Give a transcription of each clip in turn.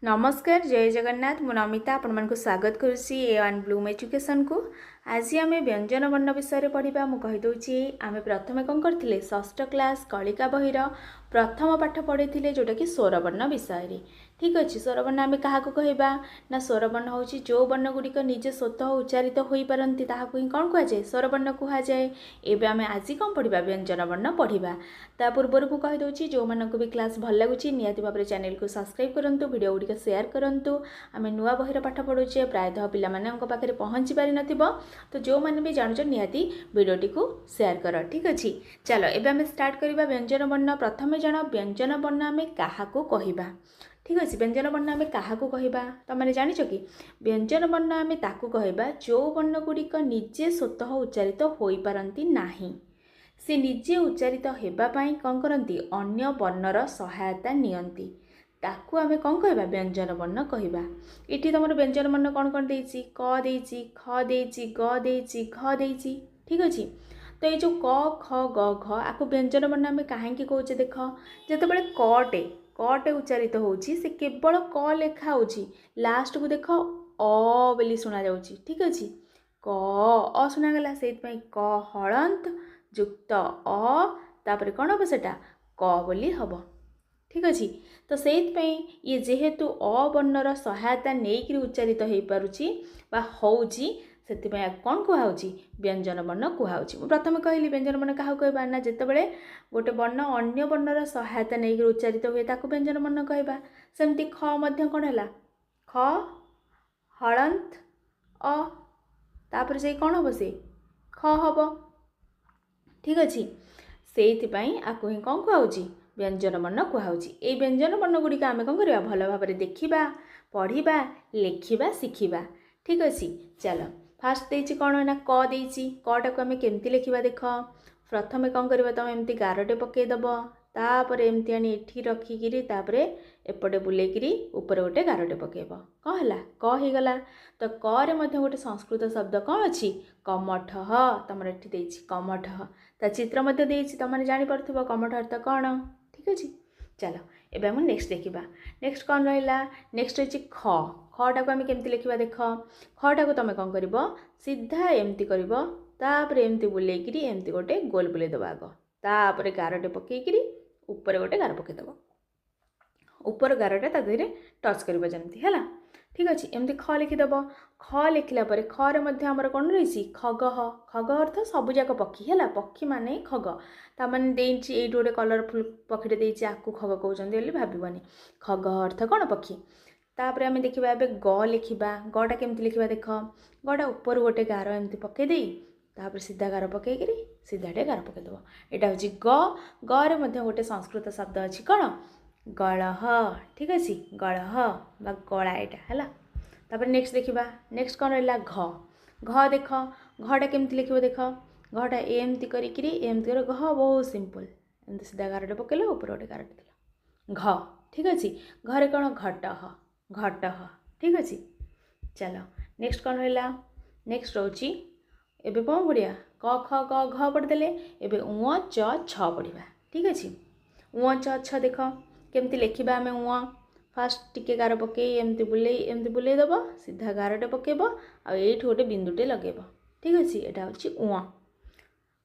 नमस्कार जय जगन्नाथ मु नमिता आपण स्वागत करुच्ची ए1 ब्लूम एजुकेशन को। आज आम व्यंजन वर्ण विषय पढ़ा मुझे कहीदे आम प्रथम कौन करते षष्ठ क्लास कलिका बहीर प्रथम पाठ पढ़ी जोटा कि स्वरवर्ण विषय। ठीक अच्छे स्वरवर्ण आम क्या कहवा ना स्वरवर्ण हूँ जो वर्ण गुड़िक निजे स्वतः उच्चारित हो पारती ही कौन कहुए स्वरवर्ण कहुए। एवं आम आज कौन पढ़ा व्यंजन वर्ण पढ़ा ता पूर्व को कहीदे जो मानक भी क्लास भल लगुच निहाती भाव चैनल को सब्सक्राइब करूँ वीडियो गुड़िक शेयर करूँ। आम नुआ बहीर पाठ पढ़ुचे प्रायतः पाखे पहुँची पारि नथिबो तो जो मैंने भी जानूच निहाती वीडियोटी को शेयर कर। ठीक अच्छे चलो एबे आम स्टार्ट करवा व्यंजन वर्ण। प्रथम जन व्यंजन वर्ण आम क्या कहवा। ठीक अच्छे व्यंजन वर्ण आम क्या कहवा तुमने जानिच कि व्यंजन वर्ण आम ताकू कहवा जो वर्ण गुड़िक निजे स्वतः उच्चारित हो पारती नाही से निजे उच्चारित होगापाई कौन करती अन्य वर्णर सहायता नियंती ताकू आमे कौन कहवा व्यंजन वर्ण कहवा। इटी तुम व्यंजन वर्ण कौन कौन देछि क देछि ख देछि ग देछि घ देछि। ठीक अच्छे तो ये जो क ख ग घ आपको व्यंजन वर्ण आम कहीं कहे देख जिते कटे कटे उच्चारित होछि से केवल क लेखा होछि लास्ट को देख अ बोली सुना जाउछि। ठीक अच्छे क अ सुनागला से क हलंत युक्त अ तापर कौन हम सेटा क बोली हम। ठीक अच्छे तो से ये जेहेतु अ वर्णर सहायता नहीं उच्चारित हो पारुछि बा होउछि से कौन कहुच्छी व्यंजन वर्ण कहुच्छी। प्रथम कहली व्यंजन वर्ण क्या कहवा ना जितेबाला गोटे वर्ण अन्य वर्णर सहायता नहीं उच्चारित हुए ताकू व्यंजन वर्ण कहवा। सेमती ख मध्य कौन है ख हलंत अ तापर से कौन हम से ख हम। ठीक अच्छे से आपको ही कौन कहुच्छी व्यंजन वर्ण कहुच्छी। ये व्यंजन वर्ण गुड़िक आम कौन करवा भल भाव देखा पढ़ा लिखा शिखा। ठीक अच्छे चलो फास्ट देछि कौन ना क देछि कटा को आम केमती लिखा देख प्रथम कौन करवा तुम एमती गारटे पकईदेव तापर एमती आनी एठी रखिकी एपटे बुलेकिरी ऊपर गोटे गारटे पकेब कौन है क हो गला। तो क गोटे संस्कृत शब्द कौन अच्छी कमठ तुम ये कमठ ता चित्र मध्य देछि तुमने जापर कमठ अर्थ कौन। ठीक अच्छे चलो एबे हम नेक्स्ट देखा नेक्स्ट कौन रहा नेक्स्ट अच्छी ख खटा को आम केमती लिखा देख खटा को तुम कौन कर सीधा एमती कर तापर एमती बुलेकिरी एमती गोटे गोल बुलेदेव आग तापर गारटे पकईकरी ऊपर गोटे गार पकईदेव ऊपर गारटा देहरे टच कर जमी है। ठीक अच्छे एमती ख लिखिदेव ख लिखला खरे आमर कौन रही खग खग अर्थ सबुजाक पक्षी है पक्षी माने खग ताने देछि ये गोटे कलरफुल पक्षीटे देछि आपको खग कहते भावनी खग अर्थ कौन पक्षी। तापर आम देखा एवं ग लिखा गटा केमती लिखा देख गटा ऊपर गोटे गार एमती पकईदे तापर सीधा गार पकईकरी सीधाटे गार पकईदेव यहाँ हूँ गे गोटे संस्कृत शब्द अच्छी कौन गलह। ठीक अच्छे गलह बा गला यहाँ है। तापर नेक्स्ट देखा नेक्स्ट कौन रहा घ घ देख घटा केमती लिखा देख घटा एमती करी एमती कर घ बहुत सिंपल एमती सीधा गारटे पकेल ऊपर गोटे गारटे देल घ। ठीक अच्छे घरे कौन घट घट। ठीक अच्छे चलो नेक्स्ट कौन रहा नेक्स्ट रोची एबे कौन पढ़िया क ख ग घ पढ़ीदे एबे उ च छ पढ़ा। ठीक अच्छे उ च छ देख केमती लिखा आम उ फास्ट टिके गार पकई एमती बुलेदेव सीधा गारटे पकेब आठ गोटे बिंदुटे लगेब। ठीक अच्छे यहाँ हूँ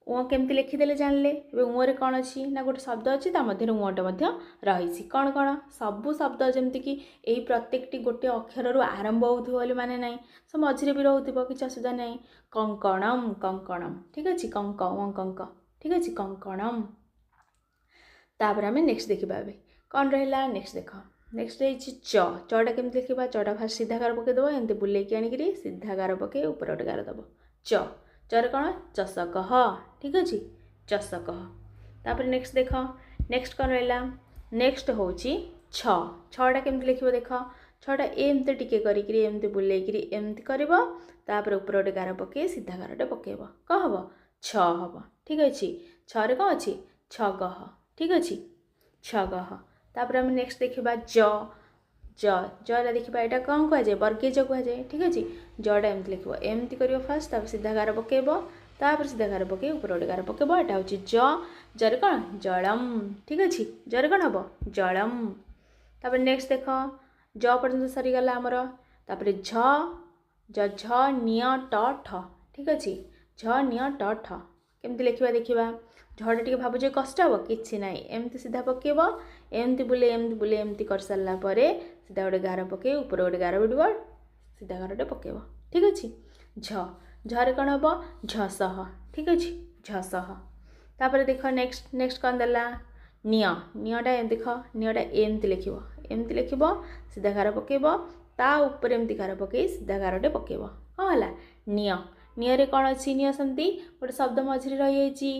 उ केमती लिखिदेले जानले उरे कौन अच्छी ना गोटे शब्द अच्छी मध्य उटे रही कौन कौन सबू शब्द जमती कि यही प्रत्येकटी गोटे अक्षर आरंभ हो माने ना सब मझे भी रोथो कि असुविधा ना कंकणम कंकणम। ठीक अच्छे कंक कंक। ठीक अच्छे कंकणम। तापर आम नेक्स्ट देखा कौन रहा नेक्स्ट देख नेक्स्ट रही चटा केमती लिखा चटा फास्ट सीधा गार पकईदेव एमती बुलेकी आणिकी सीधा गार पकई ऊपर गोटे गार देव चर कौन चषक। ठीक अच्छे चषक। तापर नेक्स्ट देख नेक्स्ट कौन रहा नेक्स्ट हूँ छटा केमती लिखा देख छटा एमती टिके करी एमती बुलेकिरी एमती कर तापर ऊपर गोटे गार पकई सीधा गारटे पकेब कौन हम छ हम। ठीक अच्छे छे कौन अच्छी छगह। ठीक अच्छे छगह। तापर आम नेक्स्ट देखा जरा देखा यहाँ कौन कहुए वर्गे ज कहुए। ठीक अच्छे जटा एमती लिख एमती कर फास्ट तापर सीधा गार पकेब तापर सीधा गार पकई ऊपर गोटे गार पकेब यहाँ हूँ जर कौन जलम। ठीक अच्छे जर कौन हम जलम। तापर नेक्स्ट देख ज पर्यंत सरीगला आमर तापर झ झ निय ट ठ ठीक अच्छे झ निय ट ठ केमती लिखा देखा झटा टे भावुचे कष्ट हे कि ना एमती सीधा पकेब एमती बुले एमती कर सारापर सीधा गोटे गार पके ऊपर गोटे गार बिड़ सीधा गारटे पकेब ठीक अच्छे झ झरे कौन हम झस ठीक अच्छे झस तापर देख नेक्स्ट नेक्स्ट कौन देला निटा देख निटा एमती लिख सीधा गार पकेब ता ऊपर एमती गार पकई सीधा गारटे पकेब कौन है निरे कौन अच्छी नि सेमती गोटे शब्द मझे रही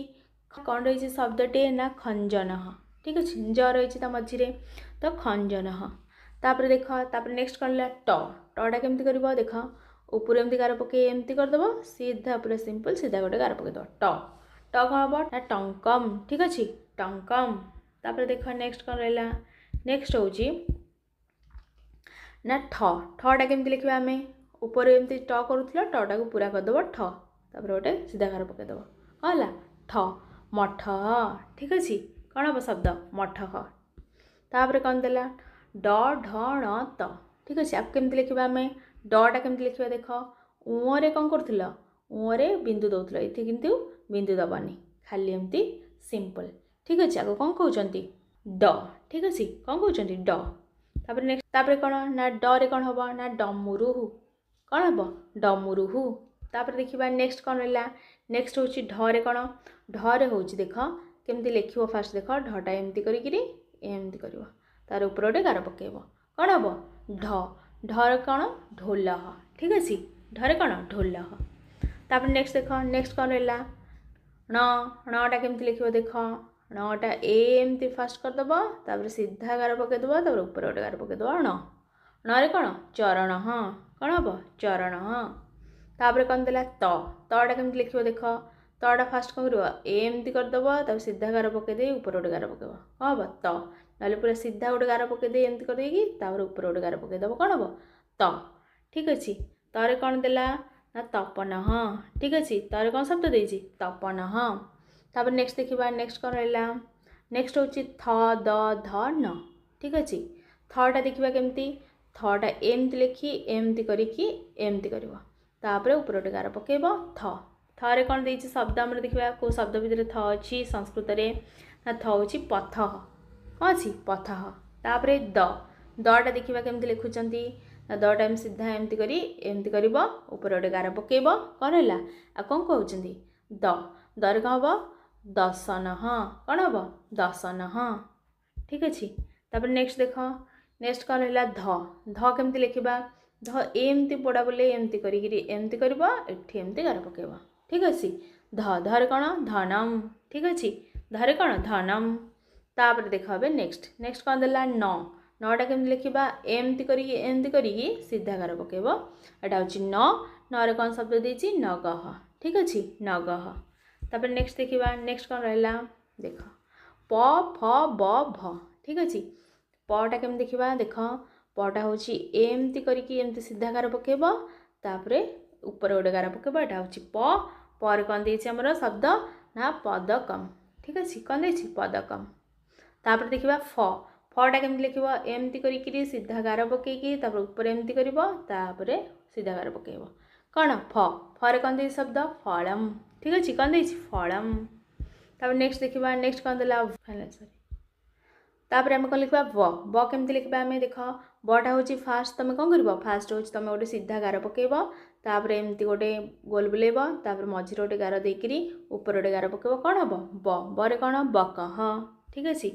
कौन रही शब्दटे ना खंजन ठीक अच्छे ज रही मझे तो खंजन तापर देख तापर नेक्स्ट कौन है टा केमती कर देख ऊपर एमती गार पकई एमती करदेव सीधा पूरा सिंपल सीधा गोटे गार पकईद ट कौन हम ना टंकम ठीक अच्छे टंकम तापर देख नेक्स्ट कौन रहा नेक्स्ट हूँ ना ठटा केमती लिखा आम ऊपर एमती ट करूला टाटा को पूरा करदेव ठ तापर गोटे सीधा गार पकईदेव कौन है ठ मठ ठीक अच्छे कौन हम शब्द मठ तापर कौन देला ड ढ ण त ठीक अच्छे आपको केमती लिखा आम डटा केमती लिखा देख ऊरे कौन कर ऊरे बिंदु दौल ये किंतु बिंदु दबानी खाली एमती सिंपल ठीक अच्छे आगे कौन कहते ड ठीक अच्छे कौन कहते ड तापर नेक्स्ट तापर कौन ना डरे कौन हम ना डमुरुहु कौन हम डमुरुहु तापर देखा नेक्स्ट कौन रहा नेक्स्ट हूँ ढरे कौन ढरे हूँ देख केमती लिख फास्ट देख ढटा एमती करमती कर तार ऊपर गोटे गार पकेब कौन हम ढ ढर कौन ढोल ठीक अच्छे ढरे कौन ढोल तापर नेक्स्ट देख नेक्स्ट कौन रहा णटा केमती लिख देख णटा एमती फास्ट करदेव तापर सीधा गार पकईदेव तापर ऊपर गोटे गार पकईदेव णे कौन चरण कौन हम चरण तापर कौन देला तटा केमती लिख देख तटा फास्ट कौन कर एमती करदेव तापर सीधा गार पकईदे ऊपर गोटे गार पकईब कौन हम त ना पूरा सीधा गोटे गार पकईदे एमती करदेगी तापर ऊपर गोटे गार पकईदेव कौन हम त ठीक अच्छे तारे कौन देला ना तपन ठीक अच्छे तारे कौन शब्द देती तपन तापर नेक्स्ट देखा नेक्स्ट कौन रहा नेक्स्ट हूँ थ द ध न ठीक अच्छे थटा देखा केमती थटा एमती लिखी एमती करमती कर ऊपर गोटे गार पकेब थे कौन दे शब्द आम देखा कौ शब्द भितर थ अच्छी संस्कृत ना थ हूँ पथ कौन अच्छी पथ तापर दटा देखा केमती लिखुंट ना दटा एम सीधा एमती कर ऊपर गोटे गार पकेब कौन है आ कौन कहते दरे कौन हम दसन कौन हम दसन ठीक अच्छे तापर नेक्स्ट देख नेक्स्ट कौन रहा ध केमती लिखा ध एमती पोड़ा बोले एमती करमती कर एमती गार पकेब ठीक अच्छे धरे कौन धनम ठीक अच्छे धरे कौन धनम तापर देख नेक्स्ट नेक्स्ट कौन देला नटा केमती लिखा एमती कर सीधा गार पकेब एटा हूँ रे कौन शब्द देती नगह ठीक अच्छे नगह तापर नेक्स्ट देखा नेक्स्ट कौन रहा देख प फ ब भ ठीक अच्छे पटा केमती देखा देख पटा हूँ एमती करमती सीधा गार पकेब तापर ऊपर गोटे गार पकेब एटा हूँ पर कौन देती आमर शब्द ना पदकम ठीक अच्छे कौन देती पदकम तापर देखा फटा केमती लिख एमती कर सीधा गार पकईकी ऊपर एमती कर सीधा गार पकेब कौन फरे कौन दे शब्द फलम ठीक अच्छे कौन दे फलम तापर नेक्स्ट देखा नेक्स्ट कौन देला फाइनल सॉरी तापर आम कौन लिखा ब केमती लिखा आम देख बटा हूँ फास्ट तुम कौन कर फास्ट हूँ तुम गोटे सीधा गार पकेब तापर एमती गोटे गोल बुलेब तापर मझे गोटे गार देकरी ऊपर गोटे गार पकेब कौन हम बरे कौन बकह ठीक अच्छे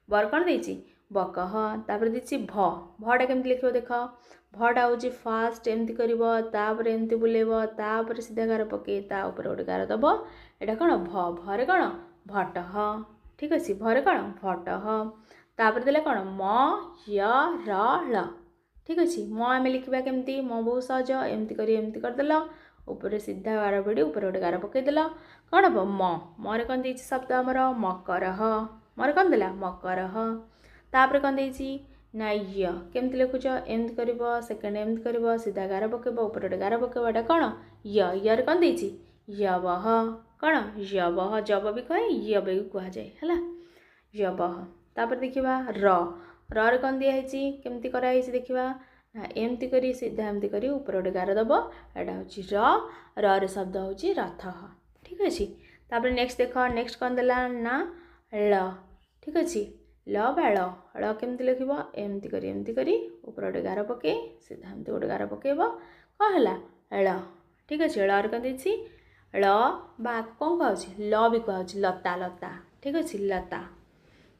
बर कौन देती बकह तापर देती भटा केमती लिख देख भटा हूँ फास्ट एमती कर एमती बुलेब तापर सीधा गार पके ऊपर गोटे गार दब एटा कौन भरे कौन भट ठीक अच्छे भरे कौन भट तापर देला कौन म य र ल ठीक अच्छे म आम लिखा केमती म बहुत सहज एमती करदेल ऊपर सीधा गार भिड़ी ऊपर गोटे गार पकईदेल कौन हम मरे कौन दे शब्द आमर मकर मरे कौन देला मकर तापर कौन देती ना केमती लिखुच एमती कर सेकेंड एमती कर सीधा गार पकेब ऊपर गोटे गार पकेब एटा कौन यर कौन देती यवह कौन यवह जब भी कहे यब भी कहुए है यवह तापर देखा र रे कौन दिखाई केमती कराई देखा ना एमती करी सीधा एमती करी ऊपर गोटे गार दब एटा हूँ र रे शब्द हूँ रथ। ठीक अच्छे तापर नेक्स्ट देख नेक्स्ट कौन देला ना ल। ठीक अच्छे ल बा ल केमती लिख एमती करी ऊपर गोटे गार पके सीधा एमती गोटे गार पकेब कौन है ल। ठीक अच्छे ल कौन देती ल बा कौन कहुच्छे ल भी कहुच्छे लता लता। ठीक अच्छे लता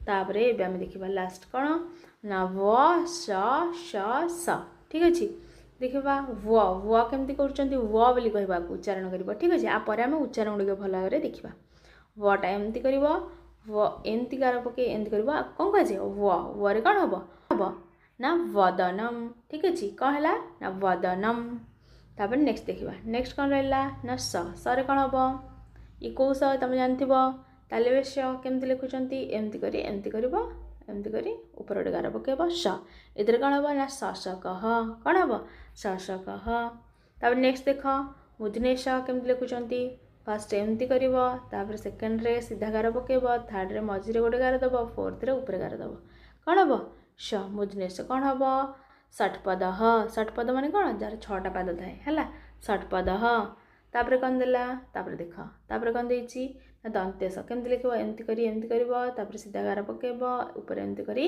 तापर एबे आम देखा लास्ट कौन ना व स। ठीक अच्छे देखा व केमती कर व बोली कहवाक उच्चारण कर। ठीक अच्छे आपर आम उच्चारण गुड़िक भल भाव देखा वटा एमती कर व एमती गार पके एमती कर कौन कहे व रे कौन हम ना वदनम। ठीक अच्छे कौन है ना वदनम। तापर नेक्स्ट देखा नेक्स्ट कौन रहा ना स रे कौन हम ये कौ स तुम जानथ ताले स केमती लिखुंट एमती कर एमती करी ऊपर गोटे गार पकेब स इधर कौन हम ना स कह कौन हम स कह। तापर नेक्स्ट देख मुधने स केमती लिखुंट फास्ट एमती कर सेकेंड रे सीधा गार पकेब थर्ड रे मझे गोटे गार दब फोर्थ रे ऊपर गार दब कौन हम स मुधने स कौन हम षटपद षटपद मान कौन जार 6टा पाद थाए है षटपद। तापर कौन देला तापर देख तापर कौन देती दंतेश केमती लिख एमती कर सीधा गार पकेब ऊपर एमती करी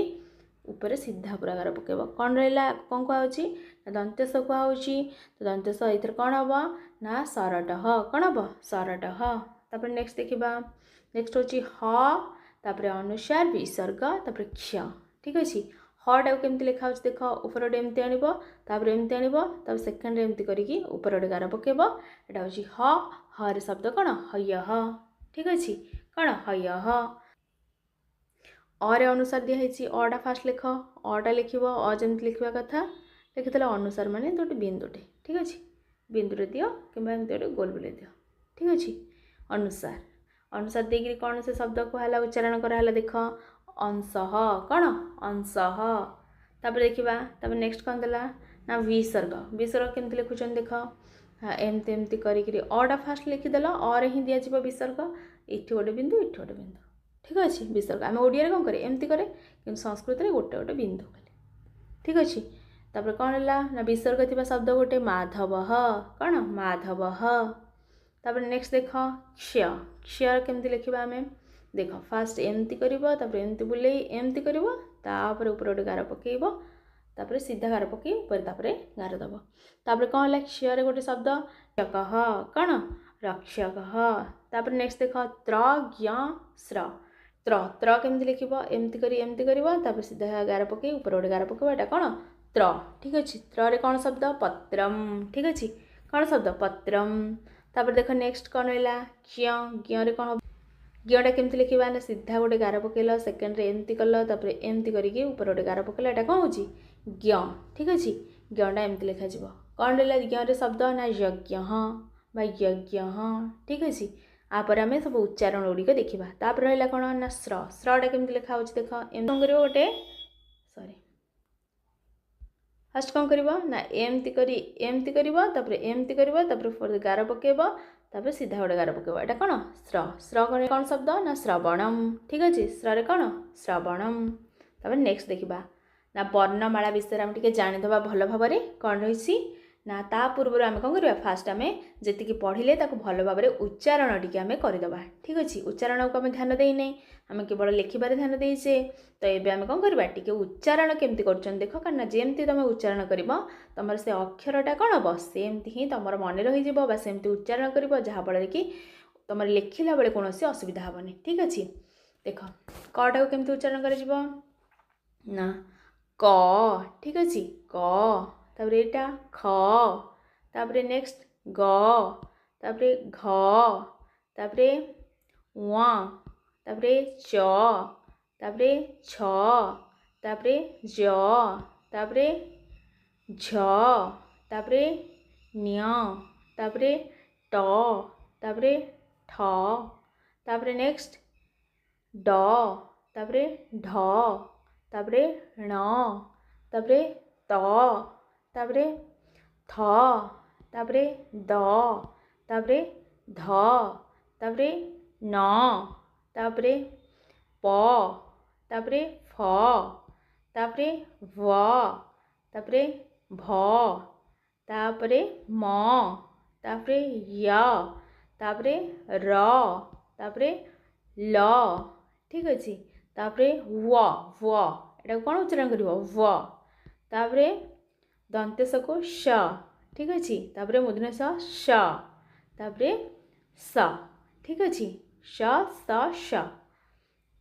ऊपर सीधा पूरा गार पकेब कौन रहा कौन कहुच्छी दंतेश कहुच्छी तो दंतेश ये कौन हम ना सरट कौन हम सरट। तापर नेक्स्ट देखा नेक्स्ट हूँ तापर अनुसार विसर्ग तापर क्ष। ठीक अच्छे हटा को केमती लिखा देख ऊपर गोटे एमती आनपर एमती आनपर सेकेंड एमती करके ऊपर गोटे गार पकेब एटा हूँ ह रे शब्द कौन हय। ठीक अच्छे कौन हय अरे अनुसार दिखाई अटा फास्ट लिख अटा लिख जमी लिखा कथा लिखी अनुसार मान गोटे बिंदुटे। ठीक अच्छे बिंदुटे दियो कि गोटे गोल बुले दियो। ठीक अच्छे अनुसार अनुसार देकर कौन से शब्द कहला उच्चारण कराला देख अंश कौन अंश। तापर देखा तापर नेक्स्ट कौन देला ना विसर्ग विसर्ग केमती लिखुन देख एमती एमती अटा फास्ट लिखिदेल अरे ही दिज्व विसर्ग इटी गोटे बिंदु इटी गोटे बिंदु। ठीक अच्छे विसर्ग आम ओडिया कौन करे एमती करे कि संस्कृत में गोटे गोटे बिंदु कले। ठीक अच्छे तापर कौन है ना विसर्ग थी शब्द गोटे माधव कौन माधव। तापर नेक्स्ट देख क्ष क्ष केमती लिखा आम देख फास्ट एमती करमती बुले एमती कर ऊपर गोटे गार पकेब तापर सीधा गार पकई ऊपर तापर गार दब तापर कौन है क्षर गोटे शब्द कह कौन रक्षक। तापर नेक्स्ट देख त्र ज्ञ स्र त्र त्र केमती लिख एमती कर सीधा गार पकई ऊपर गोटे गार पकेब एटा कौन त्र। ठीक अच्छे त्र रे कौन शब्द पत्रम। ठीक अच्छे कौन शब्द पत्रम। तापर देख नेक्स्ट कौन रहा ज्ञ ज्ञ रे कौन ज्ञटा केमती लिखा ना सीधा गोटे गार पकेल सेकेंड रे एमती कल तापर एमती करके ऊपर गोटे गार पकेल एटा कौन हो ज्ञ। ठीक अच्छे ज्ञटा एमती लिखा कौन रहा ज्ञ रे शब्द ना यज्ञ यज्ञ। ठीक अच्छे आपर आम सब उच्चारण गुड़िक देखा तापर रहा कौन ना स्र स्रटा केमती लिखा देख एम गोटे सॉरी फास्ट कौन कर ना एमती एमती कर गार पकेब तापर सीधा गोटे गार पकेब एटा कौन स्र स्र कौन शब्द ना श्रवणम। ठीक अच्छे स्र कौन श्रवणम। तापर नेक्स्ट देखा ना वर्णमाला विषय आम टे जानीदे भल भाव कौन रही ना ता पूर्व आम कौन करवा फास्ट आम जी पढ़ले भल भाव उच्चारण टी आम करदे। ठीक अच्छे उच्चारण को आम ध्यान देना आम केवल लिखार ध्यान देचे तो ये आम कौन करवा टी उच्चारण केमती कर देख कहीं जमती तुम उच्चारण कर तुम से अक्षरटा कौन हम सेमती ही तुम मन रही सेमती उच्चारण कर जहाँफल कि तुम लिखला बेले कौन असुविधा हेनी। ठीक अच्छे देख कटा को केमती उच्चारण कर ना क। ठीक अच्छे क तापर एटा ख तापर नेक्स्ट ग तापर घ तापर व तापर च तापर छ तापर ज तापर झ तापर न्य तापर ट तापर ठ तापर नेक्स्ट ड तापर ढ तापर ण तापर त तापर थ तापर द तापर ध तापर न तापर प तापर फ तापरे व, तापरे भ, तापरे म, तापरे य, तापरे र, तापरे ल, ठीक अच्छे। तापरे व, एटा कौन उच्चारण कर व, तापरे दंतेश को श, ठीक अच्छे। तापरे मूर्धन्य श, तापरे स, ठीक अच्छे। श स श,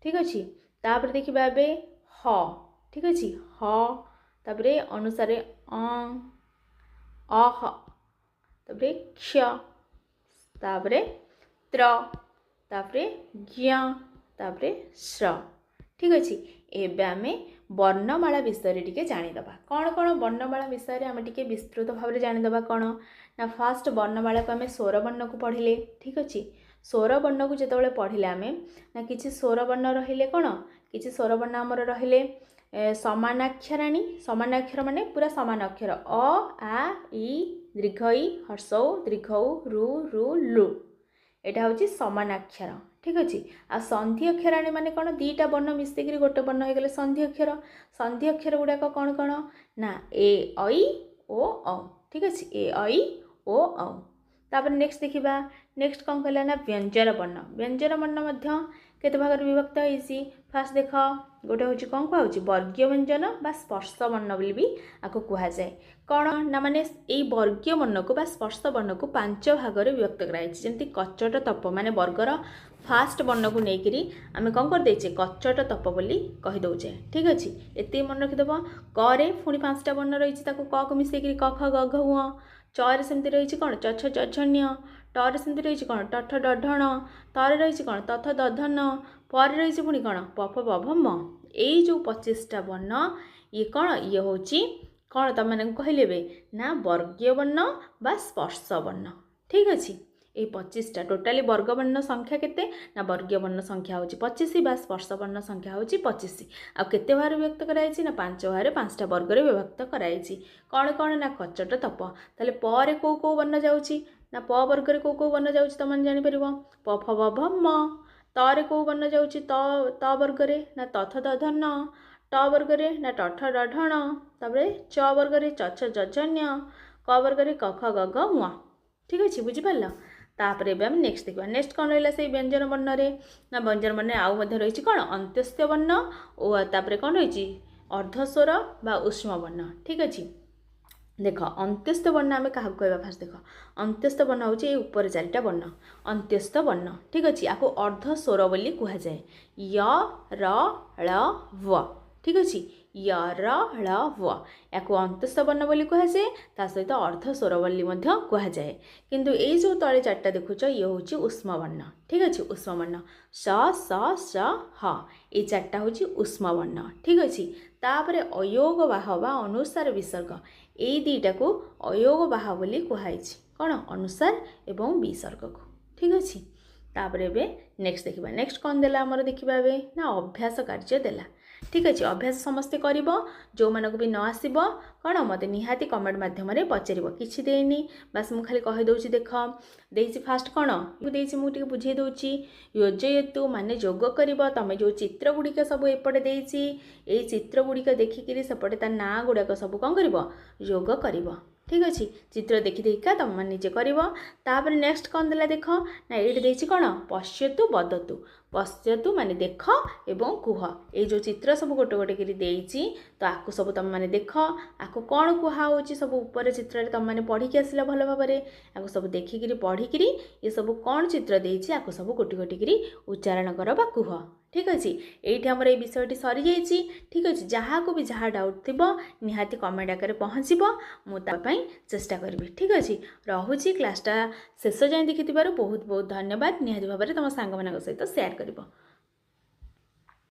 ठीक अच्छे। तापरे देखिबा बे ह, ठीक अच्छे। ह, तापरे अनुसार अह, तापरे क्ष, तापरे त्र, तापरे ज्ञ, तापरे श्र, ठीक अच्छे। एबे आमे वर्णमाला विषय टिके जानिदबा कौन कौन वर्णमाला विषय आमे टिके विस्तृत भाव में जानिदबा कौन ना फास्ट वर्णमाला को आमे स्वर वर्ण को पढ़िले, ठीक अच्छे। स्वर वर्ण को जिते पढ़िले आमे ना किछि स्वर वर्ण रहिले कौन किछि स्वर वर्ण आमर रहिले समानाक्षराणी, समानाक्षर माने पूरा समान अक्षर अ आ इ दीर्घ इ हर्षौ दीर्घ रु रु लु, एटा होची समानाक्षर, ठीक अच्छे। आ संधि अक्षराणी माने कौन दीटा वर्ण मिसेक गोटे वर्ण हो गले संधि अक्षर। संधि अक्षर गुड़ाक कौन कौन ना ए ऐ ओ औ, ठीक अच्छे। ए ऐ ओ औ। तापर नेक्स्ट देखिबा नेक्स्ट कौन कहला ना व्यंजन वर्ण। व्यंजन वर्ण मध्य केते भाग विभक्त होइसी फास्ट देख गोटे होची कौन कहउची वर्गीय व्यंजन बा स्पर्श वर्ण बोली भी आको कुहा जाए। कौन ना माने ए वर्गीय वर्ण को बा स्पर्श वर्ण को पांच भाग रे विभक्त कराइछि। जेंति कच्चट तप माने वर्गर फास्ट वर्ण को नेकिरी आमे कौन कर देछे कच्चट तप बोली कहि दउछे, ठीक अछि। एते मन रखि देबो क रे पुनी पांचटा वर्ण रहिछि ताको क को मिसेकिरी क ख ग घ ङ, च रे सेमति रहिछि कोन च छ ज झ ञ, ट रे सेमति रहिछि कोन ट ठ ड ढ ण, त रे रहिछि कोन त थ द ध न, प रे रहिछि पुनी कोन प फ ब भ म। एई जो 25टा वर्ण ये कोन ये होछि कोन त माने कहलेबे ना वर्गीय वर्ण बा स्पर्श वर्ण, ठीक अछि। ये 25टा टोटाली वर्ग वर्ण संख्या केते ना वर्गीय वर्ण संख्या होछि 25 बा स्पर्श वर्ण संख्या होछि 25। आ केते भार विभक्त कराइछि ना 5 भार 5टा वर्ग रे विभक्त कराइछि। कोन कोन ना कच्चट तप ताले प रे को वर्ण जाउछि ना प वर्ग रे को वर्ण जाउछि त मन जानि परिबो प फ ब भ म। त रे को वर्ण जाउछि त वर्ग रे ना त थ द ध न, ट वर्ग रे ना ट ठ ड ढ ण, तापरे च वर्ग रे च छ ज झ ञ, क वर्ग रे क ख ग घ ङ, ठीक अछि बुझि पारल। तापरे बे हम नेक्स्ट देखबा नेक्स्ट कोन रहला से व्यंजन वर्ण रे ना व्यंजन वर्ण आउ मध्ये रहिछि कोन अंत्यस्थ वर्ण ओ तापरे कोन रहिछि अर्धस्वर बा उष्म वर्ण, ठीक अछि। देख अंत्यस्थ वर्ण आमे काहा कहबा फास्ट देख अंत्यस्थ वर्ण होछि ए ऊपर चारिटा वर्ण अंत्यस्थ वर्ण, ठीक अछि। आको अर्धस्वर बोली कुहा जाय य र ळ व, ठीक अछि। य र ळ व याको अंत्यस्थ वर्ण बोली कुहा जाय ता सहित अर्धस्वर बोली मध्य कुहा जाय। किंतु ए जो तळे चारटा देखुछ ये होछि उष्म वर्ण, ठीक अछि। उष्म वर्ण स स स ह ए चारटा होछि उष्म वर्ण, ठीक अछि। तापरे अयोग बाह बा अनुसार विसर्ग ए दीटा को अयोग बाह बोली कुहाइछि कोन अनुसार एवं विसर्ग को, ठीक अछि। तापरे बे नेक्स्ट देखिबा नेक्स्ट कोन देला हमर देखिबा बे ना अभ्यास कार्य देला, ठीक अच्छे। अभ्यास समस्ते करिबो जो मानको भी न आसीबो कोन मते निहाती कमेंट माध्यम रे पचारिबो किछि देइनी बस मु खाली कहि दउछि देख देइछि फास्ट कोन मु देइछि मु टिके बुझे दउछि योजयतु माने जोग करिबो तमे जो चित्र गुडिक सब एपटे देइछि ए चित्र गुडिक देखिकिरी सेपटे ता ना गुडाक सब कोन करिबो जोग करिबो, ठीक अच्छे। चित्र देखि देखिका तुम मैंने निजे कर। तापर नेक्स्ट कौन देला देख ना ये देछि कौन पश्यतु बदतु पश्यतु माने देख एवं कुह ये जो चित्र सब गोटे गोटे करी देइछि तो आकु सब तुम मैंने देख आकु कौन कुहा होछि सब ऊपर चित्र रे तुम मैंने पढ़ी के आसिला भल भाव रे आकु सब देखि करी पढ़ी करी ये सब कौन चित्र देइछि आकु सब गोटे गोटे करी उच्चारण कर बा कुह, ठीक अच्छे। ये आमर ये विषयटी सरी जाइए, ठीक अच्छे। जहाँ को भी जहाँ डाउट थी निहाती कमेंट आकर पहुँचब मुझे चेष्टा करी, ठीक अच्छे। रोचे क्लासटा शेष जाए देखि बहुत बहुत धन्यवाद। निहाती भाव में तुम सांग सहित सेयार कर।